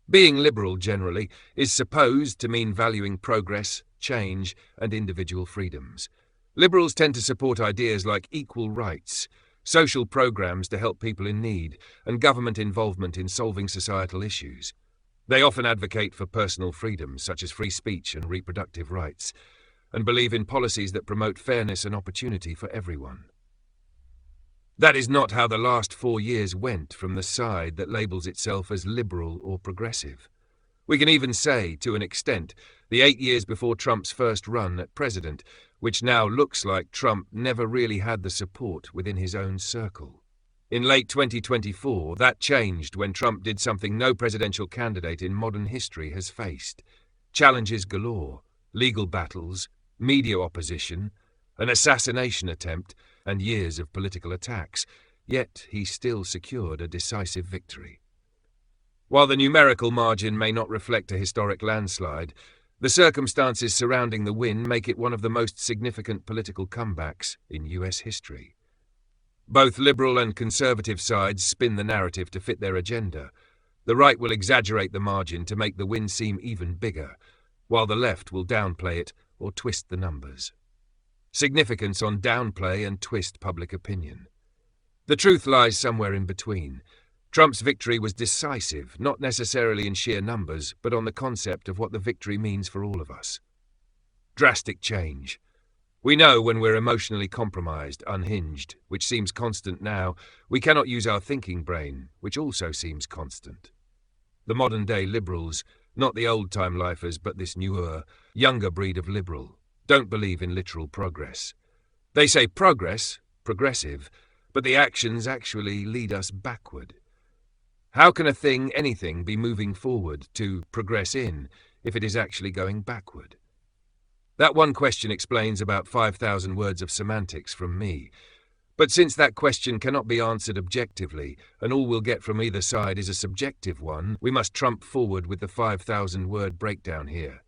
Being liberal, generally, is supposed to mean valuing progress, change, and individual freedoms. Liberals tend to support ideas like equal rights, social programs to help people in need, and government involvement in solving societal issues. They often advocate for personal freedoms, such as free speech and reproductive rights, and believe in policies that promote fairness and opportunity for everyone. That is not how the last 4 years went from the side that labels itself as liberal or progressive. We can even say, to an extent, the 8 years before Trump's first run at president, which now looks like Trump never really had the support within his own circle. In late 2024, that changed when Trump did something no presidential candidate in modern history has faced. Challenges galore, legal battles, media opposition, an assassination attempt, and years of political attacks, yet he still secured a decisive victory. While the numerical margin may not reflect a historic landslide, the circumstances surrounding the win make it one of the most significant political comebacks in US history. Both liberal and conservative sides spin the narrative to fit their agenda. The right will exaggerate the margin to make the win seem even bigger, while the left will downplay it or twist the numbers. Significance on downplay and twist public opinion. The truth lies somewhere in between. Trump's victory was decisive, not necessarily in sheer numbers, but on the concept of what the victory means for all of us. Drastic change. We know when we're emotionally compromised, unhinged, which seems constant now, we cannot use our thinking brain, which also seems constant. The modern-day liberals, not the old-time lifers but this newer, younger breed of liberal, don't believe in literal progress. They say progress, progressive, but the actions actually lead us backward. How can a thing, anything, be moving forward to progress in if it is actually going backward? That one question explains about 5,000 words of semantics from me. But since that question cannot be answered objectively, and all we'll get from either side is a subjective one, we must trump forward with the 5,000-word breakdown here.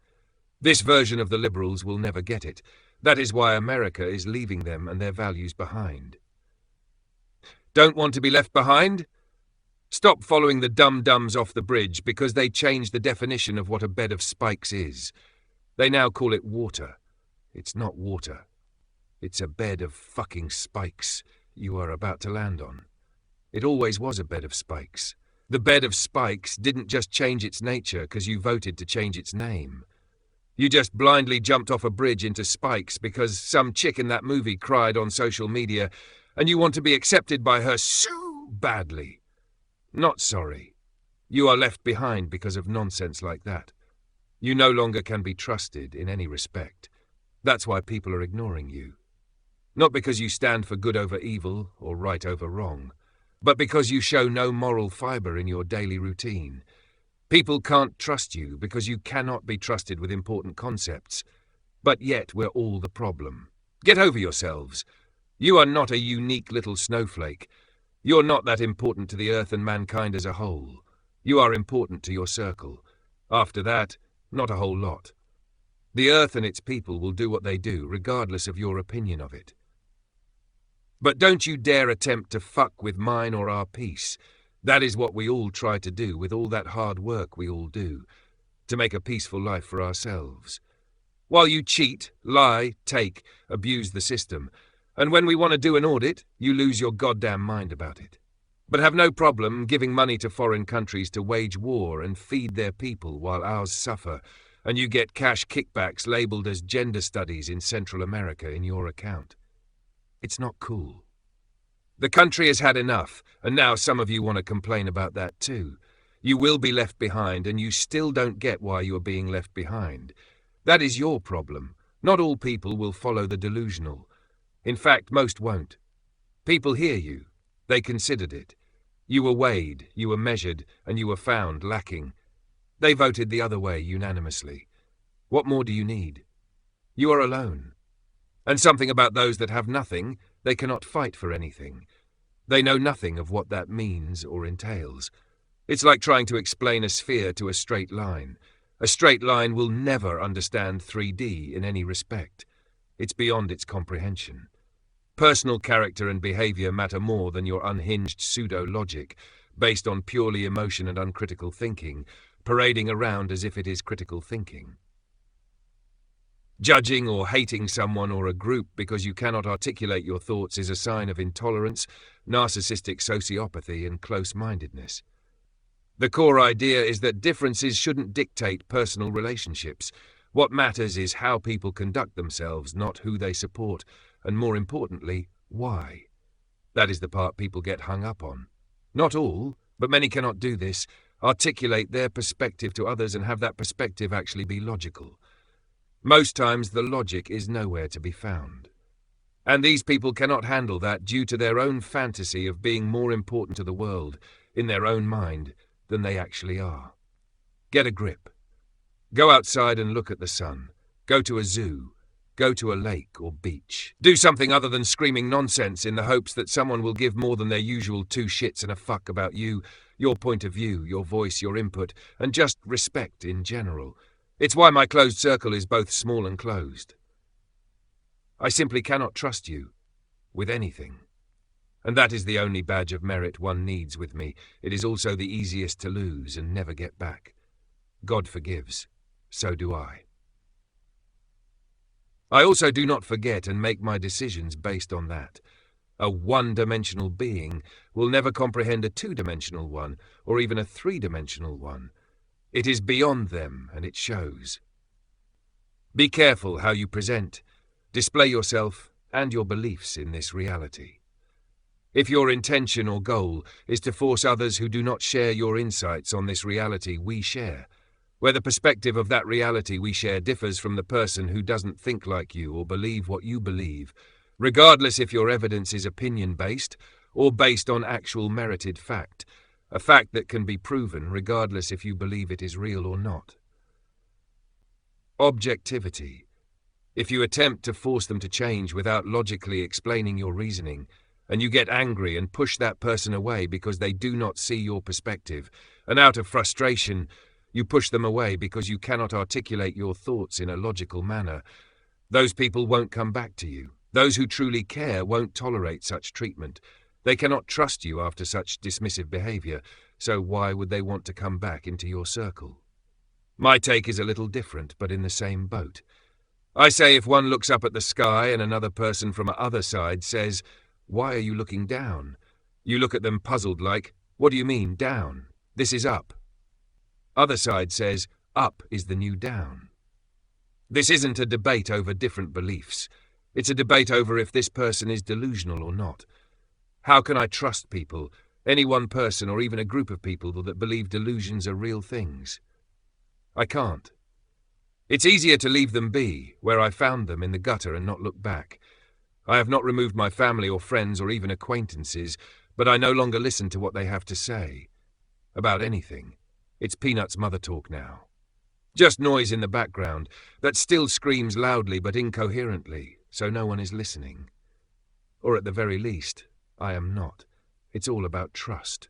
This version of the liberals will never get it. That is why America is leaving them and their values behind. Don't want to be left behind? Stop following the dum-dums off the bridge because they changed the definition of what a bed of spikes is. They now call it water. It's not water. It's a bed of fucking spikes you are about to land on. It always was a bed of spikes. The bed of spikes didn't just change its nature because you voted to change its name. You just blindly jumped off a bridge into spikes because some chick in that movie cried on social media and you want to be accepted by her so badly. Not sorry. You are left behind because of nonsense like that. You no longer can be trusted in any respect. That's why people are ignoring you. Not because you stand for good over evil or right over wrong, but because you show no moral fiber in your daily routine. People can't trust you because you cannot be trusted with important concepts. But yet we're all the problem. Get over yourselves. You are not a unique little snowflake. You're not that important to the earth and mankind as a whole. You are important to your circle. After that, not a whole lot. The earth and its people will do what they do, regardless of your opinion of it. But don't you dare attempt to fuck with mine or our peace. That is what we all try to do with all that hard work we all do, to make a peaceful life for ourselves. While you cheat, lie, take, abuse the system, and when we want to do an audit, you lose your goddamn mind about it. But have no problem giving money to foreign countries to wage war and feed their people while ours suffer, and you get cash kickbacks labeled as gender studies in Central America in your account. It's not cool. The country has had enough, and now some of you want to complain about that too. You will be left behind, and you still don't get why you are being left behind. That is your problem. Not all people will follow the delusional. In fact, most won't. People hear you. They considered it. You were weighed, you were measured, and you were found lacking. They voted the other way unanimously. What more do you need? You are alone. And something about those that have nothing, they cannot fight for anything. They know nothing of what that means or entails. It's like trying to explain a sphere to a straight line. A straight line will never understand 3D in any respect. It's beyond its comprehension. Personal character and behavior matter more than your unhinged pseudo-logic, based on purely emotion and uncritical thinking, parading around as if it is critical thinking. Judging or hating someone or a group because you cannot articulate your thoughts is a sign of intolerance, narcissistic sociopathy, and close-mindedness. The core idea is that differences shouldn't dictate personal relationships. What matters is how people conduct themselves, not who they support, and more importantly, why. That is the part people get hung up on. Not all, but many cannot do this, articulate their perspective to others and have that perspective actually be logical. Most times the logic is nowhere to be found. And these people cannot handle that due to their own fantasy of being more important to the world, in their own mind, than they actually are. Get a grip. Go outside and look at the sun. Go to a zoo. Go to a lake or beach. Do something other than screaming nonsense in the hopes that someone will give more than their usual 2 shits and a fuck about you, your point of view, your voice, your input, and just respect in general. It's why my closed circle is both small and closed. I simply cannot trust you with anything. And that is the only badge of merit one needs with me. It is also the easiest to lose and never get back. God forgives. So do I. I also do not forget and make my decisions based on that. A one-dimensional being will never comprehend a 2-dimensional one, or even a 3-dimensional one. It is beyond them, and it shows. Be careful how you present, display yourself and your beliefs in this reality. If your intention or goal is to force others who do not share your insights on this reality we share, where the perspective of that reality we share differs from the person who doesn't think like you or believe what you believe, regardless if your evidence is opinion-based or based on actual merited fact, a fact that can be proven regardless if you believe it is real or not. Objectivity. If you attempt to force them to change without logically explaining your reasoning, and you get angry and push that person away because they do not see your perspective, and out of frustration, you push them away because you cannot articulate your thoughts in a logical manner, those people won't come back to you. Those who truly care won't tolerate such treatment. They cannot trust you after such dismissive behavior, so why would they want to come back into your circle? My take is a little different, but in the same boat. I say if one looks up at the sky and another person from the other side says, "Why are you looking down?" You look at them puzzled like, "What do you mean, down? This is up." Other side says, "Up is the new down." This isn't a debate over different beliefs. It's a debate over if this person is delusional or not. How can I trust people, any one person or even a group of people that believe delusions are real things? I can't. It's easier to leave them be, where I found them in the gutter and not look back. I have not removed my family or friends or even acquaintances, but I no longer listen to what they have to say. About anything. It's Peanuts mother talk now. Just noise in the background that still screams loudly but incoherently, so no one is listening. Or at the very least, I am not. It's all about trust.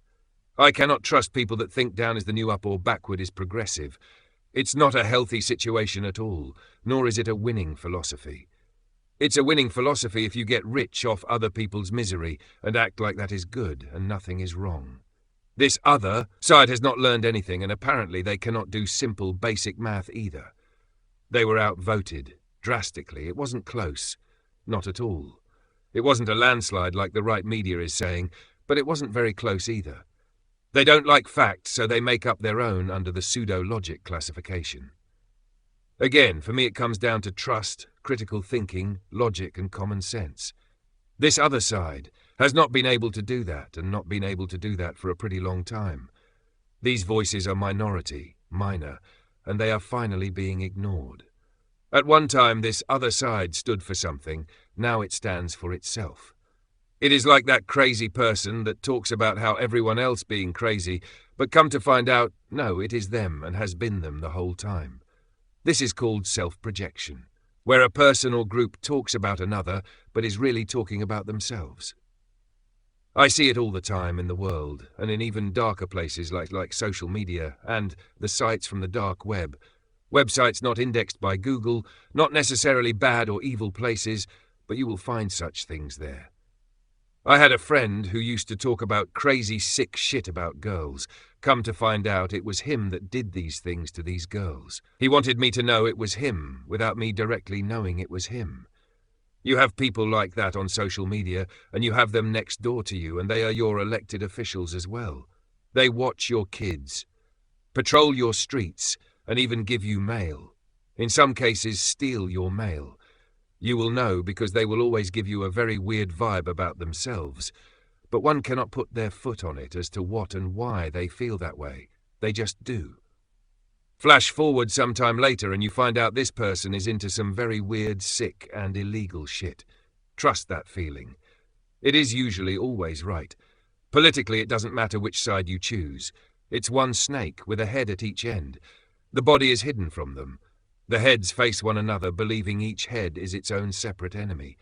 I cannot trust people that think down is the new up or backward is progressive. It's not a healthy situation at all, nor is it a winning philosophy. It's a winning philosophy if you get rich off other people's misery and act like that is good and nothing is wrong. This other side has not learned anything, and apparently they cannot do simple, basic math either. They were outvoted, drastically. It wasn't close. Not at all. It wasn't a landslide like the right media is saying, but it wasn't very close either. They don't like facts, so they make up their own under the pseudo-logic classification. Again, for me it comes down to trust, critical thinking, logic, and common sense. This other side has not been able to do that, and not been able to do that for a pretty long time. These voices are minority, minor, and they are finally being ignored. At one time this other side stood for something, now it stands for itself. It is like that crazy person that talks about how everyone else being crazy, but come to find out, no, it is them and has been them the whole time. This is called self-projection, where a person or group talks about another, but is really talking about themselves. I see it all the time in the world, and in even darker places like social media and the sites from the dark web. Websites not indexed by Google, not necessarily bad or evil places, but you will find such things there. I had a friend who used to talk about crazy sick shit about girls. Come to find out it was him that did these things to these girls. He wanted me to know it was him, without me directly knowing it was him. You have people like that on social media, and you have them next door to you, and they are your elected officials as well. They watch your kids, patrol your streets, and even give you mail. In some cases, steal your mail. You will know because they will always give you a very weird vibe about themselves, but one cannot put their foot on it as to what and why they feel that way. They just do. Flash forward some time later and you find out this person is into some very weird, sick, and illegal shit. Trust that feeling. It is usually always right. Politically, it doesn't matter which side you choose. It's one snake with a head at each end. The body is hidden from them. The heads face one another, believing each head is its own separate enemy.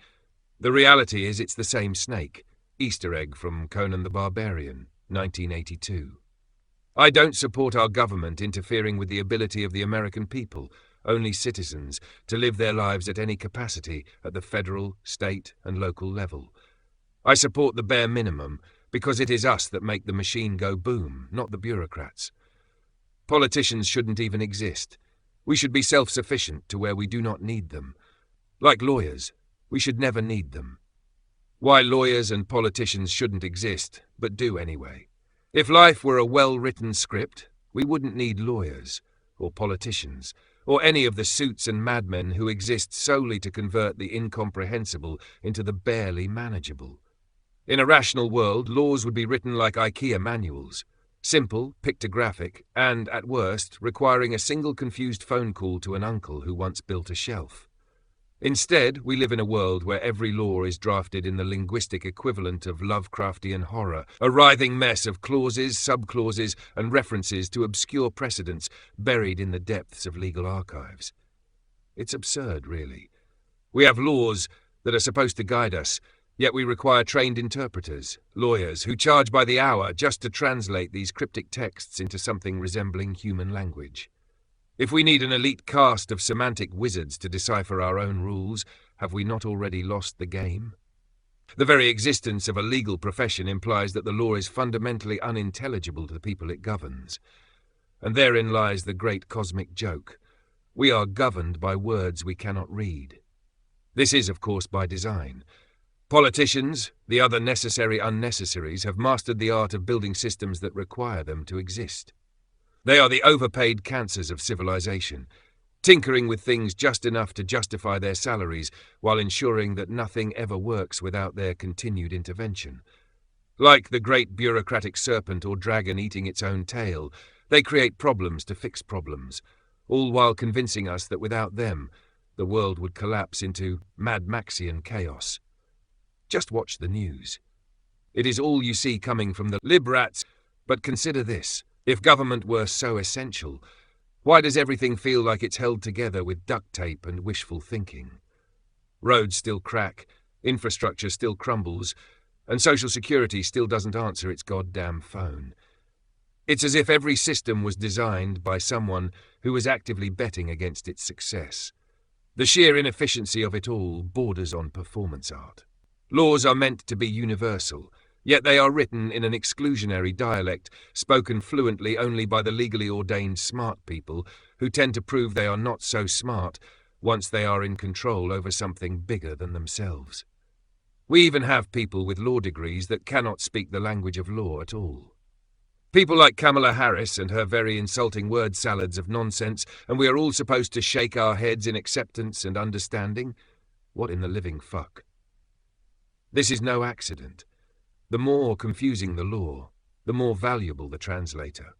The reality is it's the same snake. Easter egg from Conan the Barbarian, 1982. I don't support our government interfering with the ability of the American people, only citizens, to live their lives at any capacity at the federal, state, and local level. I support the bare minimum because it is us that make the machine go boom, not the bureaucrats. Politicians shouldn't even exist. We should be self-sufficient to where we do not need them. Like lawyers, we should never need them. Why lawyers and politicians shouldn't exist, but do anyway. If life were a well-written script, we wouldn't need lawyers, or politicians, or any of the suits and madmen who exist solely to convert the incomprehensible into the barely manageable. In a rational world, laws would be written like IKEA manuals. Simple, pictographic, and, at worst, requiring a single confused phone call to an uncle who once built a shelf. Instead, we live in a world where every law is drafted in the linguistic equivalent of Lovecraftian horror, a writhing mess of clauses, subclauses, and references to obscure precedents buried in the depths of legal archives. It's absurd, really. We have laws that are supposed to guide us, yet we require trained interpreters, lawyers, who charge by the hour just to translate these cryptic texts into something resembling human language. If we need an elite cast of semantic wizards to decipher our own rules, have we not already lost the game? The very existence of a legal profession implies that the law is fundamentally unintelligible to the people it governs. And therein lies the great cosmic joke. We are governed by words we cannot read. This is, of course, by design. Politicians, the other necessary unnecessaries, have mastered the art of building systems that require them to exist. They are the overpaid cancers of civilization, tinkering with things just enough to justify their salaries while ensuring that nothing ever works without their continued intervention. Like the great bureaucratic serpent or dragon eating its own tail, they create problems to fix problems, all while convincing us that without them, the world would collapse into Mad Maxian chaos. Just watch the news. It is all you see coming from the lib-rats, but consider this. If government were so essential, why does everything feel like it's held together with duct tape and wishful thinking? Roads still crack, infrastructure still crumbles, and Social Security still doesn't answer its goddamn phone. It's as if every system was designed by someone who was actively betting against its success. The sheer inefficiency of it all borders on performance art. Laws are meant to be universal, yet they are written in an exclusionary dialect, spoken fluently only by the legally ordained smart people, who tend to prove they are not so smart once they are in control over something bigger than themselves. We even have people with law degrees that cannot speak the language of law at all. People like Kamala Harris and her very insulting word salads of nonsense, and we are all supposed to shake our heads in acceptance and understanding? What in the living fuck? This is no accident. The more confusing the law, the more valuable the translator.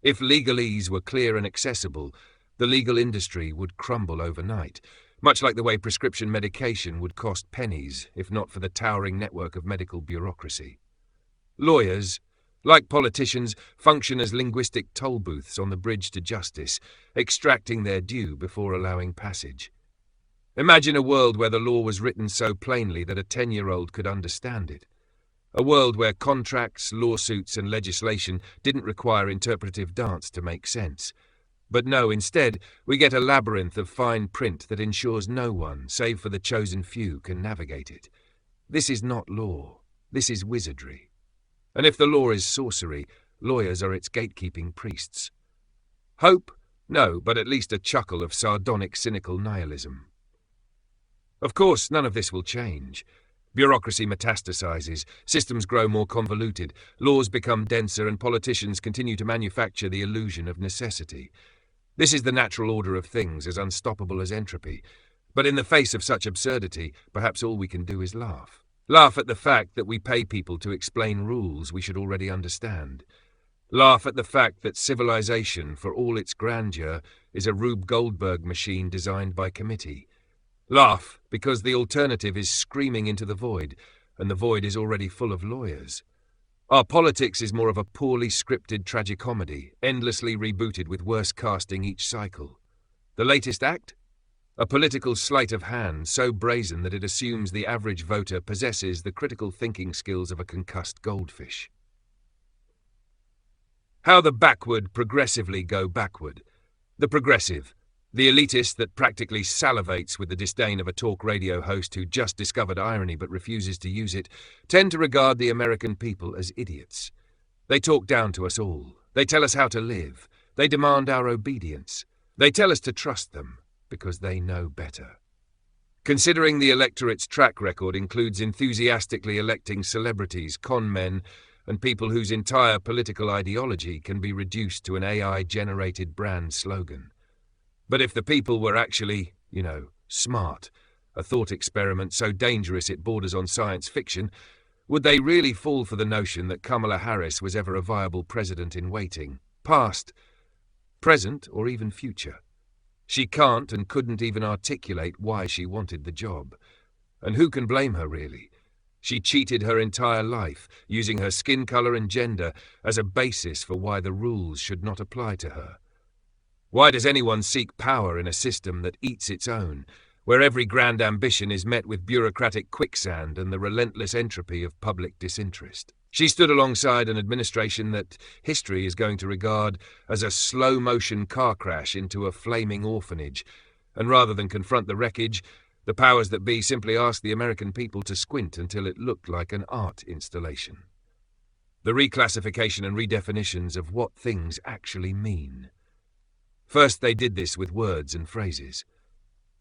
If legalese were clear and accessible, the legal industry would crumble overnight, much like the way prescription medication would cost pennies if not for the towering network of medical bureaucracy. Lawyers, like politicians, function as linguistic toll booths on the bridge to justice, extracting their due before allowing passage. Imagine a world where the law was written so plainly that a 10-year-old could understand it. A world where contracts, lawsuits, and legislation didn't require interpretive dance to make sense. But no, instead, we get a labyrinth of fine print that ensures no one, save for the chosen few, can navigate it. This is not law. This is wizardry. And if the law is sorcery, lawyers are its gatekeeping priests. Hope? No, but at least a chuckle of sardonic, cynical nihilism. Of course, none of this will change. Bureaucracy metastasizes, systems grow more convoluted, laws become denser, and politicians continue to manufacture the illusion of necessity. This is the natural order of things, as unstoppable as entropy. But in the face of such absurdity, perhaps all we can do is laugh. Laugh at the fact that we pay people to explain rules we should already understand. Laugh at the fact that civilization, for all its grandeur, is a Rube Goldberg machine designed by committee. Laugh because the alternative is screaming into the void, and the void is already full of lawyers. Our politics is more of a poorly scripted tragicomedy, endlessly rebooted with worse casting each cycle. The latest act? A political sleight of hand so brazen that it assumes the average voter possesses the critical thinking skills of a concussed goldfish. How the backward progressively go backward. The progressive, the elitist that practically salivates with the disdain of a talk radio host who just discovered irony but refuses to use it, tend to regard the American people as idiots. They talk down to us all. They tell us how to live. They demand our obedience. They tell us to trust them because they know better. Considering the electorate's track record includes enthusiastically electing celebrities, con men, and people whose entire political ideology can be reduced to an AI-generated brand slogan. But if the people were actually, smart, a thought experiment so dangerous it borders on science fiction, would they really fall for the notion that Kamala Harris was ever a viable president in waiting, past, present, or even future? She can't and couldn't even articulate why she wanted the job. And who can blame her, really? She cheated her entire life, using her skin color and gender as a basis for why the rules should not apply to her. Why does anyone seek power in a system that eats its own, where every grand ambition is met with bureaucratic quicksand and the relentless entropy of public disinterest? She stood alongside an administration that history is going to regard as a slow-motion car crash into a flaming orphanage, and rather than confront the wreckage, the powers that be simply asked the American people to squint until it looked like an art installation. The reclassification and redefinitions of what things actually mean. First they did this with words and phrases.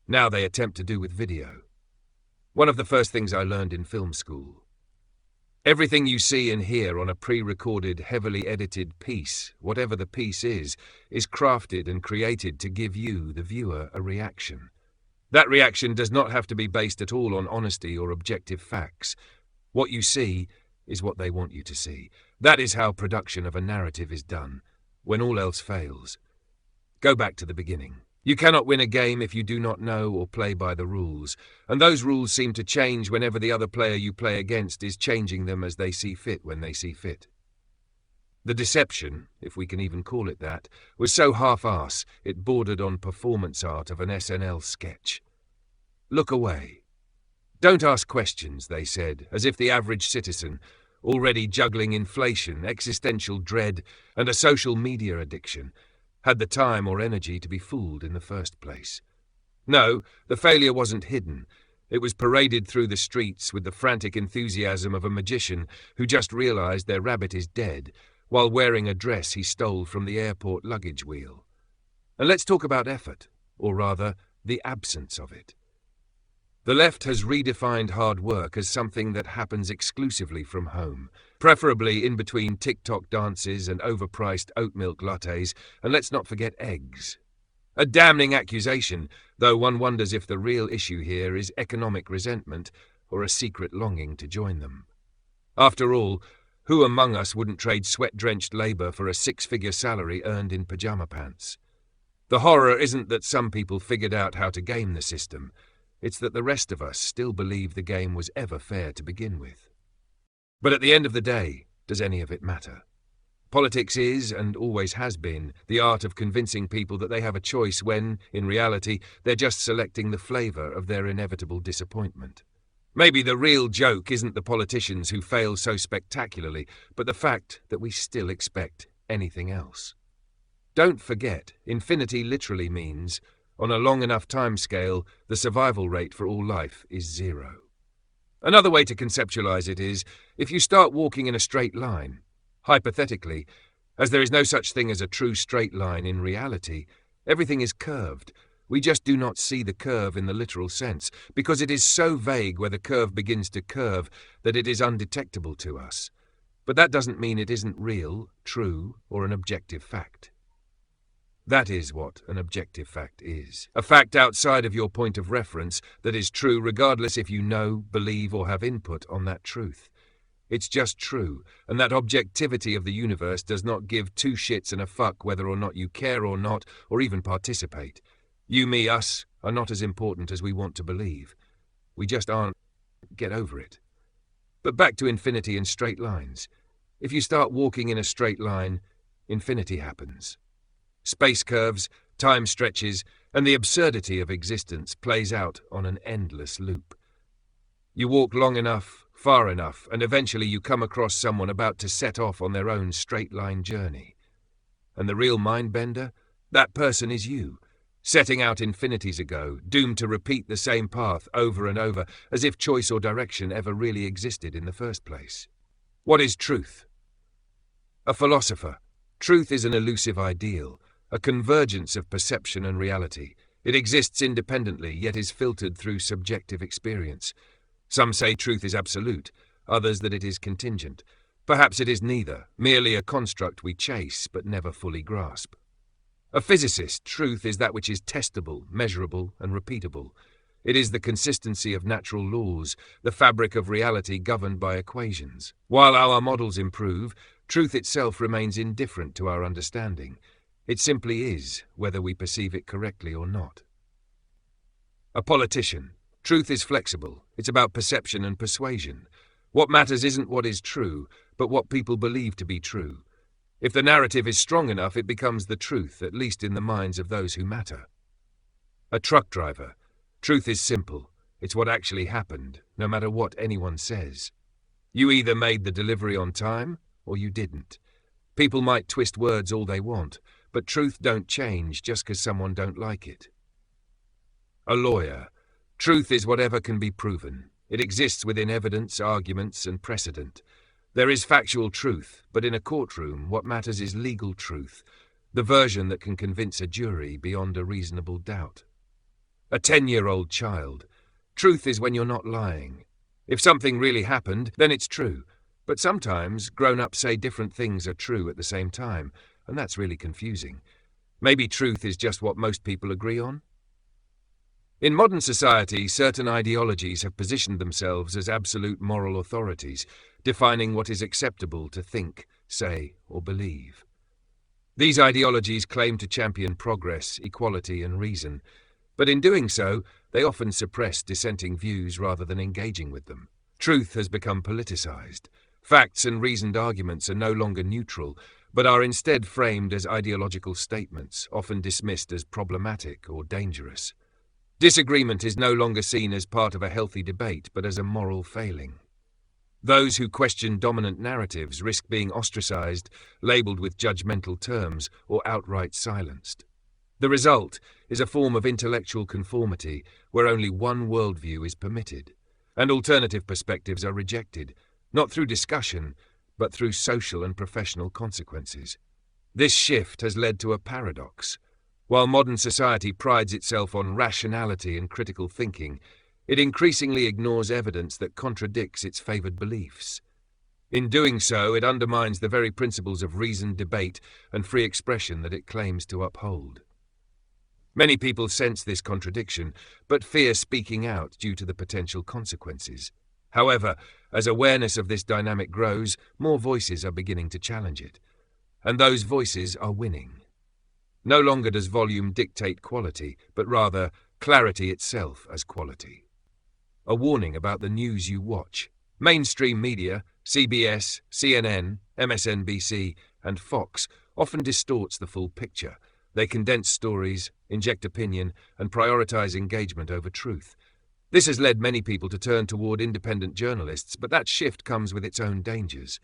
Now they attempt to do with video. One of the first things I learned in film school. Everything you see and hear on a pre-recorded, heavily edited piece, whatever the piece is crafted and created to give you, the viewer, a reaction. That reaction does not have to be based at all on honesty or objective facts. What you see is what they want you to see. That is how production of a narrative is done, when all else fails. Go back to the beginning. You cannot win a game if you do not know or play by the rules, and those rules seem to change whenever the other player you play against is changing them as they see fit when they see fit. The deception, if we can even call it that, was so half-arse it bordered on performance art of an SNL sketch. Look away. Don't ask questions, they said, as if the average citizen, already juggling inflation, existential dread, and a social media addiction, had the time or energy to be fooled in the first place. No, the failure wasn't hidden. It was paraded through the streets with the frantic enthusiasm of a magician who just realized their rabbit is dead while wearing a dress he stole from the airport luggage wheel. And let's talk about effort, or rather, the absence of it. The left has redefined hard work as something that happens exclusively from home, preferably in between TikTok dances and overpriced oat milk lattes, and let's not forget eggs. A damning accusation, though one wonders if the real issue here is economic resentment or a secret longing to join them. After all, who among us wouldn't trade sweat-drenched labor for a six-figure salary earned in pajama pants? The horror isn't that some people figured out how to game the system. It's that the rest of us still believe the game was ever fair to begin with. But at the end of the day, does any of it matter? Politics is, and always has been, the art of convincing people that they have a choice when, in reality, they're just selecting the flavor of their inevitable disappointment. Maybe the real joke isn't the politicians who fail so spectacularly, but the fact that we still expect anything else. Don't forget, infinity literally means, on a long enough timescale, the survival rate for all life is 0. Another way to conceptualize it is, if you start walking in a straight line, hypothetically, as there is no such thing as a true straight line in reality, everything is curved. We just do not see the curve in the literal sense, because it is so vague where the curve begins to curve that it is undetectable to us. But that doesn't mean it isn't real, true, or an objective fact. That is what an objective fact is. A fact outside of your point of reference that is true regardless if you know, believe, or have input on that truth. It's just true, and that objectivity of the universe does not give two shits and a fuck whether or not you care or not, or even participate. You, me, us are not as important as we want to believe. We just aren't. Get over it. But back to infinity and straight lines. If you start walking in a straight line, infinity happens. Space curves, time stretches, and the absurdity of existence plays out on an endless loop. You walk long enough, far enough, and eventually you come across someone about to set off on their own straight-line journey. And the real mind-bender? That person is you, setting out infinities ago, doomed to repeat the same path over and over, as if choice or direction ever really existed in the first place. What is truth? A philosopher, truth is an elusive ideal, a convergence of perception and reality. It exists independently, yet is filtered through subjective experience. Some say truth is absolute, others that it is contingent. Perhaps it is neither, merely a construct we chase but never fully grasp. A physicist, truth is that which is testable, measurable, and repeatable. It is the consistency of natural laws, the fabric of reality governed by equations. While our models improve, truth itself remains indifferent to our understanding. It simply is, whether we perceive it correctly or not. A politician. Truth is flexible. It's about perception and persuasion. What matters isn't what is true, but what people believe to be true. If the narrative is strong enough, it becomes the truth, at least in the minds of those who matter. A truck driver. Truth is simple. It's what actually happened, no matter what anyone says. You either made the delivery on time, or you didn't. People might twist words all they want, but truth don't change just because someone don't like it. A lawyer. Truth is whatever can be proven. It exists within evidence, arguments, and precedent. There is factual truth, but in a courtroom, what matters is legal truth, the version that can convince a jury beyond a reasonable doubt. A 10-year-old child. Truth is when you're not lying. If something really happened, then it's true. But sometimes grown-ups say different things are true at the same time, and that's really confusing. Maybe truth is just what most people agree on? In modern society, certain ideologies have positioned themselves as absolute moral authorities, defining what is acceptable to think, say, or believe. These ideologies claim to champion progress, equality, and reason, but in doing so, they often suppress dissenting views rather than engaging with them. Truth has become politicized. Facts and reasoned arguments are no longer neutral, but are instead framed as ideological statements, often dismissed as problematic or dangerous. Disagreement is no longer seen as part of a healthy debate, but as a moral failing. Those who question dominant narratives risk being ostracized, labeled with judgmental terms, or outright silenced. The result is a form of intellectual conformity where only one worldview is permitted, and alternative perspectives are rejected, not through discussion, but through social and professional consequences. This shift has led to a paradox. While modern society prides itself on rationality and critical thinking, it increasingly ignores evidence that contradicts its favored beliefs. In doing so, it undermines the very principles of reasoned debate and free expression that it claims to uphold. Many people sense this contradiction, but fear speaking out due to the potential consequences. However, as awareness of this dynamic grows, more voices are beginning to challenge it. And those voices are winning. No longer does volume dictate quality, but rather clarity itself as quality. A warning about the news you watch. Mainstream media, CBS, CNN, MSNBC, and Fox, often distorts the full picture. They condense stories, inject opinion, and prioritize engagement over truth. This has led many people to turn toward independent journalists, but that shift comes with its own dangers.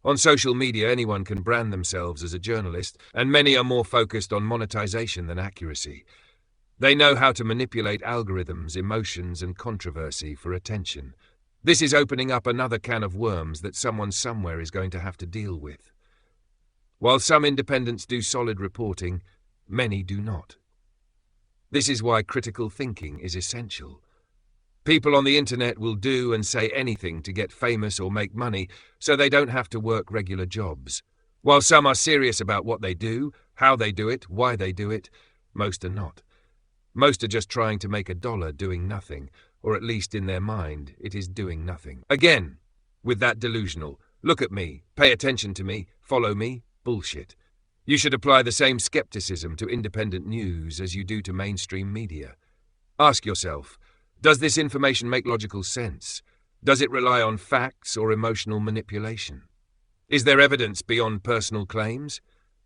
On social media, anyone can brand themselves as a journalist, and many are more focused on monetization than accuracy. They know how to manipulate algorithms, emotions, and controversy for attention. This is opening up another can of worms that someone somewhere is going to have to deal with. While some independents do solid reporting, many do not. This is why critical thinking is essential. People on the internet will do and say anything to get famous or make money, so they don't have to work regular jobs. While some are serious about what they do, how they do it, why they do it, most are not. Most are just trying to make $1 doing nothing, or at least in their mind, it is doing nothing. Again, with that delusional, look at me, pay attention to me, follow me, bullshit. You should apply the same skepticism to independent news as you do to mainstream media. Ask yourself, does this information make logical sense? Does it rely on facts or emotional manipulation? Is there evidence beyond personal claims?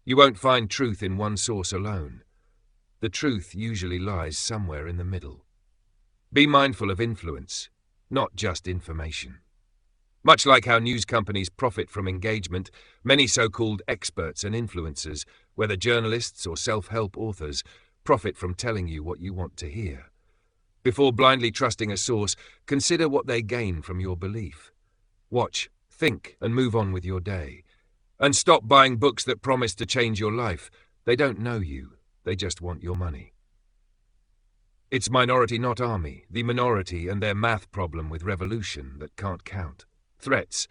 You won't find truth in one source alone. The truth usually lies somewhere in the middle. Be mindful of influence, not just information. Much like how news companies profit from engagement, many so-called experts and influencers, whether journalists or self-help authors, profit from telling you what you want to hear. Before blindly trusting a source, consider what they gain from your belief. Watch, think, and move on with your day. And stop buying books that promise to change your life. They don't know you. They just want your money. It's minority, not army, the minority and their math problem with revolution that can't count. Threats,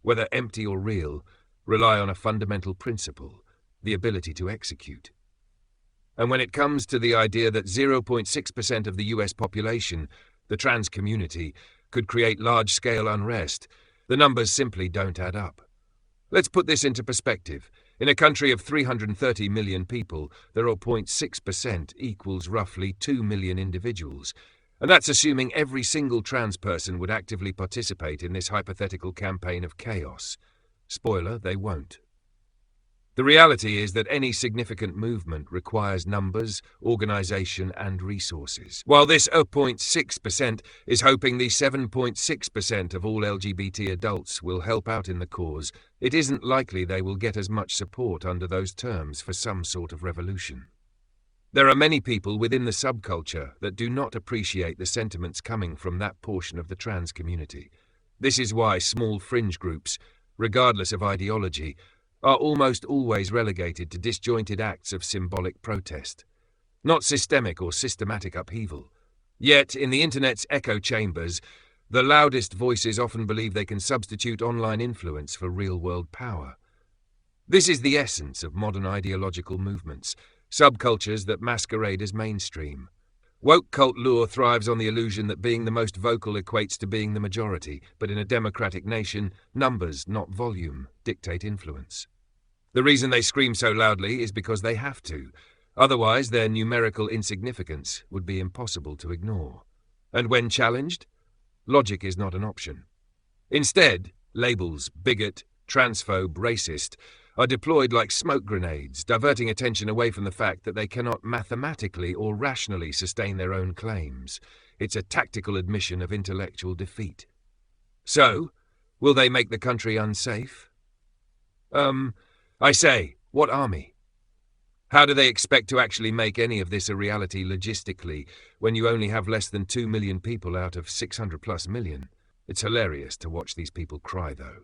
whether empty or real, rely on a fundamental principle, the ability to execute. And when it comes to the idea that 0.6% of the US population, the trans community, could create large-scale unrest, the numbers simply don't add up. Let's put this into perspective. In a country of 330 million people, 0.6% equals roughly 2 million individuals. And that's assuming every single trans person would actively participate in this hypothetical campaign of chaos. Spoiler, they won't. The reality is that any significant movement requires numbers, organization, and resources. While this 0.6% is hoping the 7.6% of all LGBT adults will help out in the cause, it isn't likely they will get as much support under those terms for some sort of revolution. There are many people within the subculture that do not appreciate the sentiments coming from that portion of the trans community. This is why small fringe groups, regardless of ideology, are almost always relegated to disjointed acts of symbolic protest, not systemic or systematic upheaval. Yet, in the internet's echo chambers, the loudest voices often believe they can substitute online influence for real-world power. This is the essence of modern ideological movements, subcultures that masquerade as mainstream. Woke cult lore thrives on the illusion that being the most vocal equates to being the majority, but in a democratic nation, numbers, not volume, dictate influence. The reason they scream so loudly is because they have to. Otherwise, their numerical insignificance would be impossible to ignore. And when challenged, logic is not an option. Instead, labels, bigot, transphobe, racist, are deployed like smoke grenades, diverting attention away from the fact that they cannot mathematically or rationally sustain their own claims. It's a tactical admission of intellectual defeat. So, will they make the country unsafe? I say, what army? How do they expect to actually make any of this a reality logistically when you only have less than 2 million people out of 600 plus million? It's hilarious to watch these people cry, though.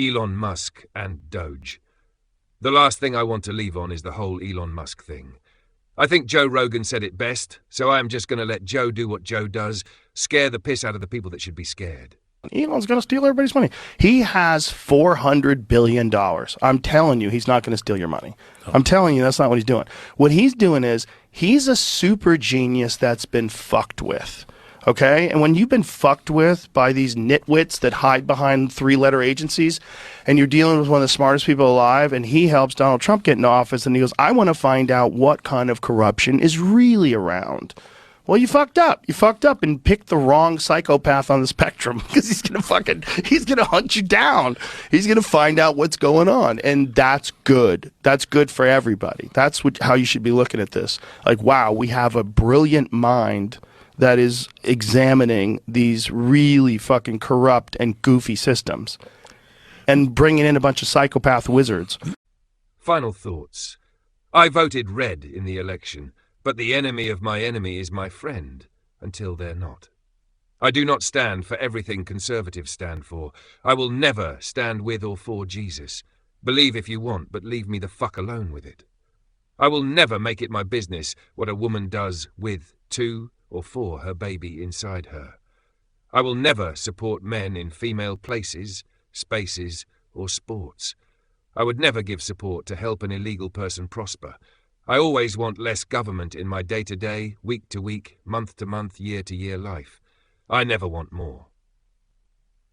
Elon Musk and Doge. The last thing I want to leave on is the whole Elon Musk thing. I think Joe Rogan said it best, so I am just going to let Joe do what Joe does, scare the piss out of the people that should be scared. Elon's going to steal everybody's money. He has $400 billion. I'm telling you, he's not going to steal your money. I'm telling you, that's not what he's doing. What he's doing is, he's a super genius that's been fucked with. Okay? And when you've been fucked with by these nitwits that hide behind three-letter agencies, and you're dealing with one of the smartest people alive, and he helps Donald Trump get into office, and he goes, I want to find out what kind of corruption is really around. Well, you fucked up. You fucked up and picked the wrong psychopath on the spectrum, because he's going to hunt you down. He's going to find out what's going on. And that's good. That's good for everybody. That's how you should be looking at this. Like, wow, we have a brilliant mind that is examining these really fucking corrupt and goofy systems and bringing in a bunch of psychopath wizards. Final thoughts. I voted red in the election. But the enemy of my enemy is my friend, until they're not. I do not stand for everything conservatives stand for. I will never stand with or for Jesus. Believe if you want, but leave me the fuck alone with it. I will never make it my business what a woman does with, to, or for her baby inside her. I will never support men in female places, spaces, or sports. I would never give support to help an illegal person prosper. I always want less government in my day-to-day, week-to-week, month-to-month, year-to-year life. I never want more.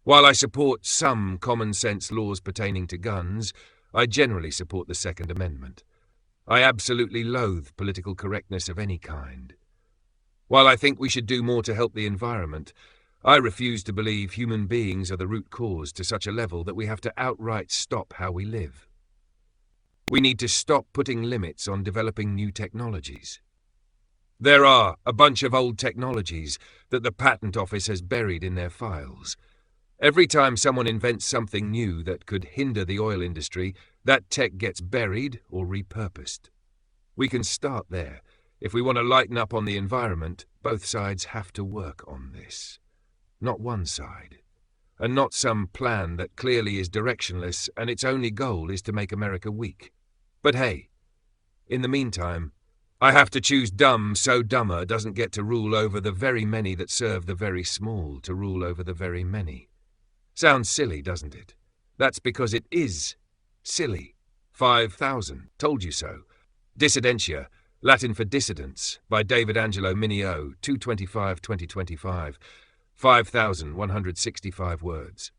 While I support some common-sense laws pertaining to guns, I generally support the Second Amendment. I absolutely loathe political correctness of any kind. While I think we should do more to help the environment, I refuse to believe human beings are the root cause to such a level that we have to outright stop how we live. We need to stop putting limits on developing new technologies. There are a bunch of old technologies that the Patent Office has buried in their files. Every time someone invents something new that could hinder the oil industry, that tech gets buried or repurposed. We can start there. If we want to lighten up on the environment, both sides have to work on this. Not one side. And not some plan that clearly is directionless and its only goal is to make America weak. But hey, in the meantime, I have to choose dumb so dumber doesn't get to rule over the very many that serve the very small to rule over the very many. Sounds silly, doesn't it? That's because it is silly. 5,000. Told you so. Dissidentia, Latin for dissidence, by David Angelo Mineo, 225-2025. 5,165 words.